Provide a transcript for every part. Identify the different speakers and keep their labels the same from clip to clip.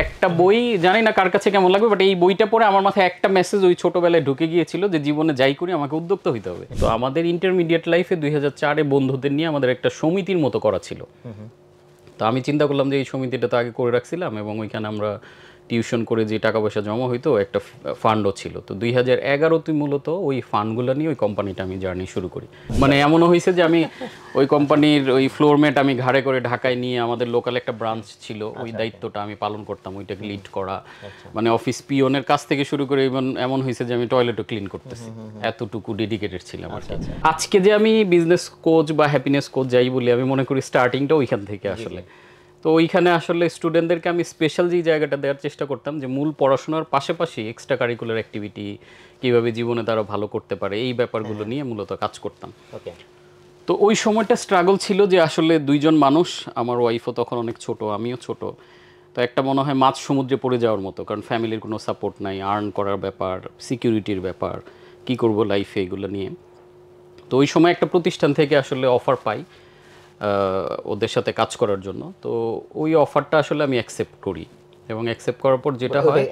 Speaker 1: একটা বই জানি না কার কাছে কেমন লাগবে, বাট এই বইটা পড়ে আমার মাথায় একটা মেসেজ ওই ছোটবেলায় ঢুকে গিয়েছিল যে জীবনে যাই করি আমাকে উদ্যোক্তা হইতে হবে। তো আমাদের ইন্টারমিডিয়েট লাইফে 2004-এ বন্ধুদের নিয়ে আমাদের একটা সমিতির মতো করা ছিল। তো আমি চিন্তা করলাম যে এই সমিতিটা তো আগে করে রাখছিলাম এবং ওইখানে আমরা টিউশন করে যে টাকা পয়সা জমা হইতো একটা ফান্ডও ছিল। তো 2011-তে মূলত ওই ফান্ডগুলো নিয়ে ওই কোম্পানিটা আমি জার্নি শুরু করি। মানে এমনও হয়েছে যে আমি ওই কোম্পানির ওই ফ্লোরমেট আমি ঘাড়ে করে ঢাকায় নিয়ে, আমাদের লোকাল একটা ব্রাঞ্চ ছিল, ওই দায়িত্বটা আমি পালন করতাম, ওইটাকে লিড করা। মানে অফিস পিওনের কাছ থেকে শুরু করে এমন হয়েছে যে আমি টয়লেটও ক্লিন করতেছি, এতটুকু ডেডিকেটেড ছিলাম আর কি। আজকে যে আমি বিজনেস কোচ বা হ্যাপিনেস কোচ যাই বলি, আমি মনে করি স্টার্টিংটা ওইখান থেকে আসলে। তো ওইখানে আসলে স্টুডেন্টদেরকে আমি স্পেশাল যেই জায়গাটা দেওয়ার চেষ্টা করতাম যে মূল পড়াশোনার পাশাপাশি এক্সট্রা কারিকুলার অ্যাক্টিভিটি কীভাবে জীবনে তারা ভালো করতে পারে, এই ব্যাপারগুলো নিয়ে মূলত কাজ করতাম। তো ওই সময়টা স্ট্রাগল ছিল যে আসলে দুইজন মানুষ, আমার ওয়াইফও তখন অনেক ছোট, আমিও ছোট। তো একটা মনে হয় মাছ সমুদ্রে পড়ে যাওয়ার মতো, কারণ ফ্যামিলির কোনো সাপোর্ট নাই, আর্ন করার ব্যাপার, সিকিউরিটির ব্যাপার, কি করব লাইফে, এগুলো নিয়ে। তো ওই সময় একটা প্রতিষ্ঠান থেকে আসলে অফার পাই ওদের সাথে কাজ করার জন্য। তো ওই অফারটা আসলে আমি অ্যাকসেপ্ট করি এবং অ্যাকসেপ্ট করার পর যেটা হয়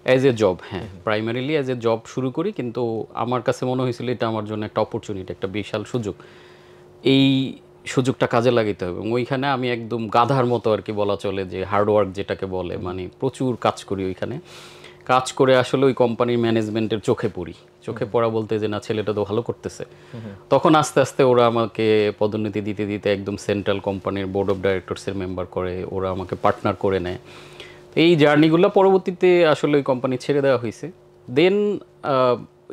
Speaker 1: অ্যাজ এ জব, হ্যাঁ, প্রাইমারিলি অ্যাজ এ জব শুরু করি। কিন্তু আমার কাছে মনে হয়েছিল এটা আমার জন্য একটা অপরচুনিটি, একটা বিশাল সুযোগ, এই সুযোগটা কাজে লাগাতে হবে। এবং ওইখানে আমি একদম গাধার মতো আর কি বলা চলে, যে হার্ডওয়ার্ক যেটাকে বলে, মানে প্রচুর কাজ করি ওইখানে। কাজ করে আসলে ওই কোম্পানির ম্যানেজমেন্টের চোখে পড়ি। চোখে পড়া বলতে যে না, ছেলেটা তো ভালো করতেছে। তখন আস্তে আস্তে ওরা আমাকে পদোন্নতি দিতে দিতে একদম সেন্ট্রাল কোম্পানির বোর্ড অফ ডাইরেক্টরসের মেম্বার করে, ওরা আমাকে পার্টনার করে নেয়। এই জার্নিগুলো পরবর্তীতে আসলে ওই কোম্পানি ছেড়ে দেওয়া হয়েছে। দেন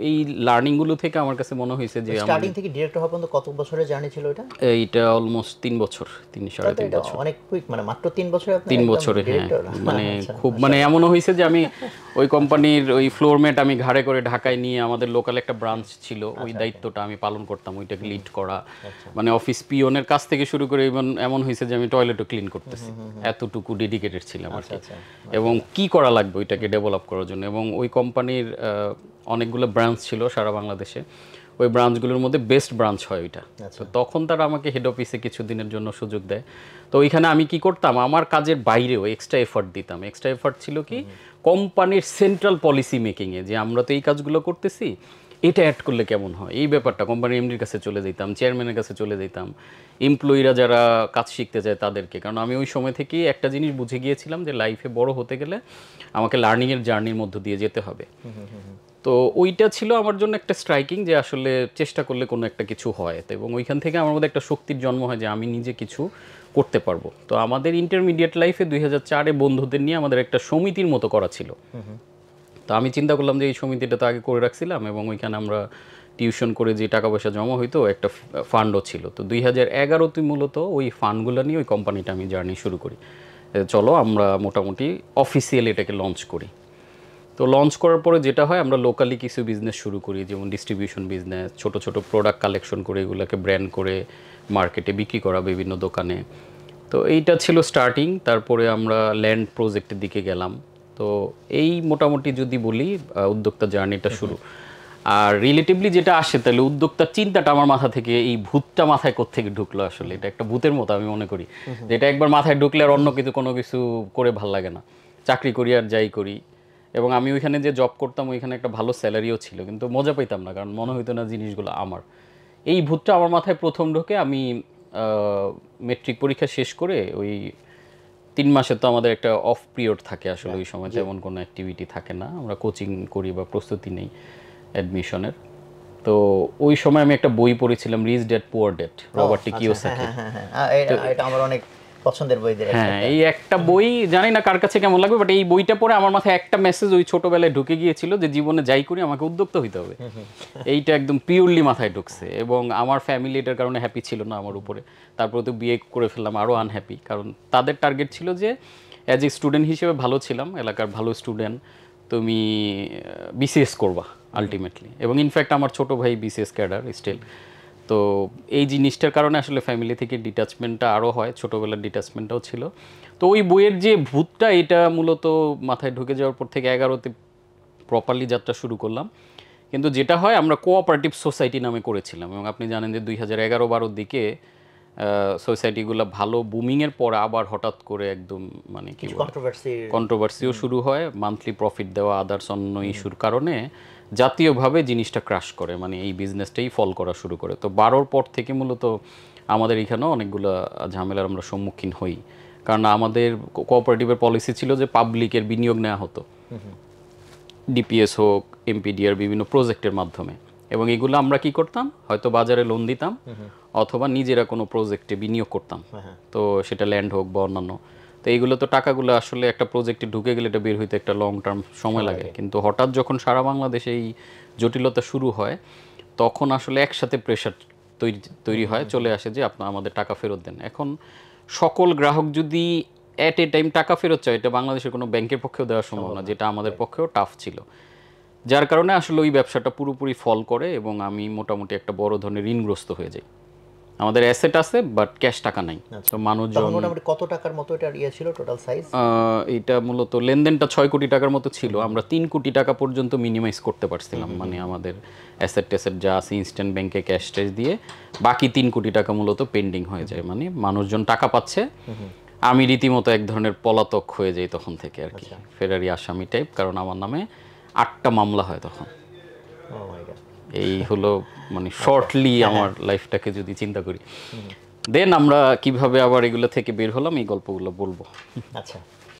Speaker 1: এই লার্নিংগুলো থেকে আমার কাছে মনে হয়েছে যে
Speaker 2: স্টার্টিং থেকে ডিরেক্টর হওয়া পর্যন্ত কত বছরের জার্নি ছিল এটা?
Speaker 1: এইটা অলমোস্ট 3 বছর, 3-3.5 বছর।
Speaker 2: অনেক কুইক, মানে মাত্র 3 বছরে আপনি
Speaker 1: 3 বছরে, হ্যাঁ। মানে খুব মানে এমনও হয়েছে যে আমি ওই কোম্পানির ওই ফ্লোরমেট আমি ঘাড়ে করে ঢাকায় নিয়ে, আমাদের লোকাল একটা ব্রাঞ্চ ছিল, ওই দায়িত্বটা আমি পালন করতাম, ওইটাকে লিড করা। মানে অফিস পিওনের কাছ থেকে শুরু করে এমন হয়েছে যে আমি টয়লেটও ক্লিন করতেছি, এতটুকু ডেডিকেটেড ছিলাম আর কি। এবং কি করা লাগবে ওইটাকে ডেভেলপ করার জন্য। এবং ওই কোম্পানির অনেকগুলো ব্রাঞ্চ ছিল সারা বাংলাদেশে, ওই ব্রাঞ্চগুলোর মধ্যে বেস্ট ব্রাঞ্চ হয় ওইটা। তো তখন তারা আমাকে হেড অফিসে কিছুদিনের জন্য সুযোগ দেয়। তো ওইখানে আমি কি করতাম, আমার কাজের বাইরেও এক্সট্রা এফার্ট দিতাম। এক্সট্রা এফার্ট ছিল কি, কোম্পানির সেন্ট্রাল পলিসি মেকিংয়ে, যে আমরা তো এই কাজগুলো করতেছি, এটা অ্যাড করলে কেমন হয়, এই ব্যাপারটা কোম্পানির এমডির কাছে চলে যেতাম, চেয়ারম্যানের কাছে চলে যেতাম, এমপ্লয়িরা যারা কাজ শিখতে চায় তাদেরকে। কারণ আমি ওই সময় থেকেই একটা জিনিস বুঝে গিয়েছিলাম যে লাইফে বড় হতে গেলে আমাকে লার্নিংয়ের জার্নির মধ্য দিয়ে যেতে হবে। তো ওইটা ছিল আমার জন্য একটা স্ট্রাইকিং, যে আসলে চেষ্টা করলে কোনো একটা কিছু হয়। তো এবং ওইখান থেকে আমার মধ্যে একটা শক্তির জন্ম হয় যে আমি নিজে কিছু করতে পারবো। তো আমাদের ইন্টারমিডিয়েট লাইফে 2004-এ বন্ধুদের নিয়ে আমাদের একটা সমিতির মতো করা ছিল। তো আমি চিন্তা করলাম যে এই সমিতিটা তো আগে করে রাখছিলাম এবং ওইখানে আমরা টিউশন করে যে টাকা পয়সা জমা হইতো একটা ফান্ডও ছিল। তো 2011-তে মূলত ওই ফান্ডগুলো নিয়ে ওই কোম্পানিটা আমি জার্নি শুরু করি। চলো আমরা মোটামুটি অফিসিয়ালি এটাকে লঞ্চ করি। তো লঞ্চ করার পরে যেটা হয়, আমরা লোকালি কিছু বিজনেস শুরু করি, যেমন ডিস্ট্রিবিউশন বিজনেস, ছোট ছোট প্রোডাক্ট কালেকশন করে এগুলোকে ব্র্যান্ড করে মার্কেটে বিক্রি করা বিভিন্ন দোকানে। তো এইটা ছিল স্টার্টিং। তারপরে আমরা ল্যান্ড প্রজেক্টের দিকে গেলাম। তো এই মোটামুটি যদি বলি উদ্যোক্তা জার্নিটা শুরু। আর রিলেটিভলি যেটা আসে, তাহলে উদ্যোক্তার চিন্তাটা আমার মাথা থেকে, এই ভূতটা মাথায় কোত্থেকে ঢুকলো আসলে, এটা একটা ভূতের মতো আমি মনে করি। যেটা একবার মাথায় ঢুকলে আর অন্য কোনো কিছু করে ভাল লাগে না, চাকরি করি আর যাই করি। এবং আমি ওইখানে যে জব করতাম ওইখানে একটা ভালো স্যালারিও ছিল, কিন্তু মজা পেতাম না, কারণ মনে হইতো না জিনিসগুলো আমার। এই ভূতটা আমার মাথায় প্রথম ঢোকে আমি মেট্রিক পরীক্ষা শেষ করে ওই 3 মাসে তো আমাদের একটা অফ পিরিয়ড থাকে আসলে, ওই সময় তেমন কোনো অ্যাক্টিভিটি থাকে না, আমরা কোচিং করি বা প্রস্তুতি নেই অ্যাডমিশনের। তো ওই সময় আমি একটা বই পড়েছিলাম, rich dad poor dad, Robert Kiyosaki.
Speaker 2: এটা আমার অনেক পছন্দের বই।
Speaker 1: হ্যাঁ, এই একটা বই জানি না কার কাছে কেমন লাগবে, বাট এই বইটা পড়ে আমার মাথায় একটা মেসেজ ওই ছোটবেলায় ঢুকে গিয়েছিল যে জীবনে যাই করি আমাকে উদ্যোক্তা হইতে হবে। এইটা একদম পিওরলি মাথায় ঢুকছে। এবং আমার ফ্যামিলি এটার কারণে হ্যাপি ছিল না আমার উপরে। তারপরে তো বিয়ে করে ফেললাম, আরও আনহ্যাপি, কারণ তাদের টার্গেট ছিল যে অ্যাজ এ স্টুডেন্ট হিসেবে ভালো ছিলাম, এলাকার ভালো স্টুডেন্ট, তুমি বিসিএস করবা আলটিমেটলি। এবং ইনফ্যাক্ট আমার ছোট ভাই বিসিএস ক্যাডার স্টিল। তো এই জিনিসটার কারণে আসলে ফ্যামিলি থেকে ডিটাচমেন্টটা আরও হয়, ছোটোবেলার ডিটাচমেন্টটাও ছিল। তো ওই বইয়ের যে ভূতটা, এটা মূলত মাথায় ঢুকে যাওয়ার পর থেকে 11-তে প্রপারলি যাত্রা শুরু করলাম। কিন্তু যেটা হয়, আমরা কোঅপারেটিভ সোসাইটি নামে করেছিলাম। এবং আপনি জানেন যে 2011-12 দিকে সোসাইটিগুলো ভালো বুমিংয়ের পর আবার হঠাৎ করে একদম মানে কি কন্ট্রোভার্সিও শুরু হয়, মান্থলি প্রফিট দেওয়া আদার্স অন্য ইস্যুর কারণে জাতীয়ভাবে জিনিসটা ক্রাশ করে, মানে এই বিজনেসটাই ফল করা শুরু করে। তো 12-র পর থেকে মূলত আমাদের এখানেও অনেকগুলো ঝামেলার আমরা সম্মুখীন হই, কারণ আমাদের কোঅপারেটিভের পলিসি ছিল যে পাবলিকের বিনিয়োগ নেওয়া হতো, ডিপিএস হোক, এমপিডিআর, বিভিন্ন প্রজেক্টের মাধ্যমে, এবং এগুলো আমরা কি করতাম, হয়তো বাজারে লোন দিতাম অথবা নিজেরা কোনো প্রজেক্টে বিনিয়োগ করতাম, তো সেটা ল্যান্ড হোক বা অন্যান্য। তো এইগুলো তো টাকাগুলো আসলে একটা প্রজেক্টে ঢুকে গেলে এটা বের হইতে একটা লং টার্ম সময় লাগে, কিন্তু হঠাৎ যখন সারা বাংলাদেশে এই জটিলতা শুরু হয় তখন আসলে একসাথে প্রেশার তৈরি হয়, চলে আসে যে আপনারা আমাদের টাকা ফেরত দেন। এখন সকল গ্রাহক যদি অ্যাট এ টাইম টাকা ফেরত চায়, এটা বাংলাদেশের কোনো ব্যাংকের পক্ষেও দেওয়া সম্ভব না, যেটা আমাদের পক্ষেও টাফ ছিল, যার কারণে আসলে ওই ব্যবসাটা পুরোপুরি ফল করে এবং আমি মোটামুটি একটা বড় ধরনের ঋণগ্রস্ত হয়ে যাই। আমাদের অ্যাসেট আছে বাট ক্যাশ টাকা নাই। তো মানুষজন
Speaker 2: মোটামুটি কত টাকার মতো এটা ছিল টোটাল সাইজ?
Speaker 1: এটা মূলত লেনদেনটা 6 কোটি টাকার মতো ছিল। আমরা 3 কোটি টাকা পর্যন্ত মিনিমাইজ করতে পারছিলাম, মানে আমাদের অ্যাসেট ট্যাসেট যা আছে ইনস্ট্যান্ট ব্যাংকে ক্যাশ ট্যাশ দিয়ে বাকি 3 কোটি টাকা মূলত পেন্ডিং হয়ে যায়, মানে মানুষজন টাকা পাচ্ছে, আমি রীতিমতো এক ধরনের পলাতক হয়ে যাই তখন থেকে আর কি, ফেরারি আসামি টাইপ, কারণ আমার নামে 8টা মামলা হয় তখন। এই হলো মানে শর্টলি আমার লাইফটাকে যদি চিন্তা করি, দেন আমরা কিভাবে আবার এগুলো থেকে বের হলাম এই গল্পগুলো বলবো।
Speaker 2: আচ্ছা।